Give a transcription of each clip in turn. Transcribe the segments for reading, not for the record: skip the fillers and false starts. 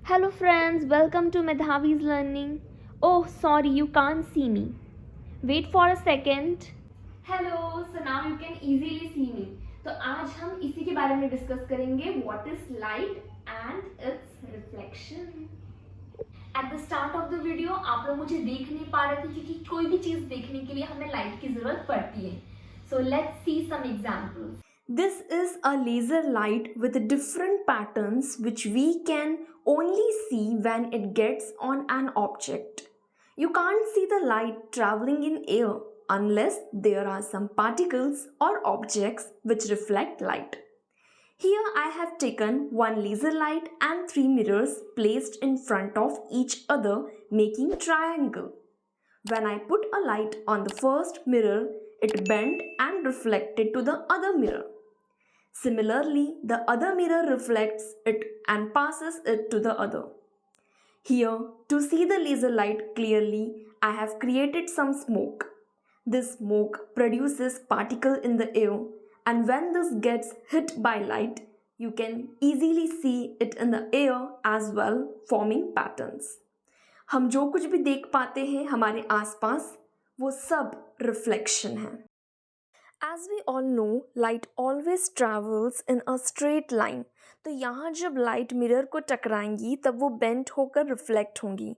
Hello friends, welcome to Medhavi's Learning. Oh, sorry, you can't see me. Wait for a second. Hello, so now you can easily see me. तो आज हम इसी के बारे में discuss करेंगे what is light and its reflection. At the start of the video आप लोग मुझे देख नहीं पा रहे थे क्योंकि कोई भी चीज देखने के लिए हमें लाइट की जरूरत पड़ती है. So let's see some examples. This is a laser light with different patterns which we can only see when it gets on an object. You can't see the light traveling in air unless there are some particles or objects which reflect light. Here I have taken one laser light and three mirrors placed in front of each other making triangle. When I put a light on the first mirror, it bent and reflected to the other mirror. Similarly, the other mirror reflects it and passes it to the other. Here, to see the laser light clearly, I have created some smoke. This smoke produces particles in the air, and when this gets hit by light, you can easily see it in the air as well, forming patterns. हम जो कुछ भी देख पाते हैं हमारे आसपास वो सब रिफ्लेक्शन है. As we all know, light always travels in a straight line. तो यहाँ जब लाइट मिरर को टकराएंगी तब वो बेंट होकर रिफ्लेक्ट होंगी.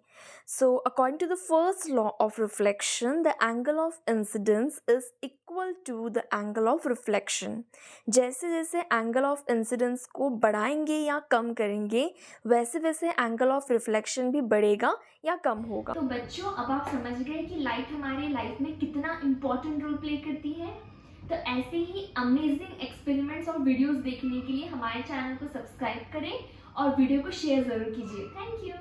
So according to the first law of reflection, the angle of incidence is equal to the angle of reflection. जैसे जैसे angle of incidence को बढ़ाएंगे या कम करेंगे वैसे वैसे angle of reflection भी बढ़ेगा या कम होगा. तो बच्चों अब आप समझ गए कि लाइट हमारे लाइफ में कितना इम्पोर्टेंट रोल प्ले करती है. तो ऐसे ही अमेजिंग एक्सपेरिमेंट्स और वीडियोस देखने के लिए हमारे चैनल को सब्सक्राइब करें और वीडियो को शेयर ज़रूर कीजिए. Thank you.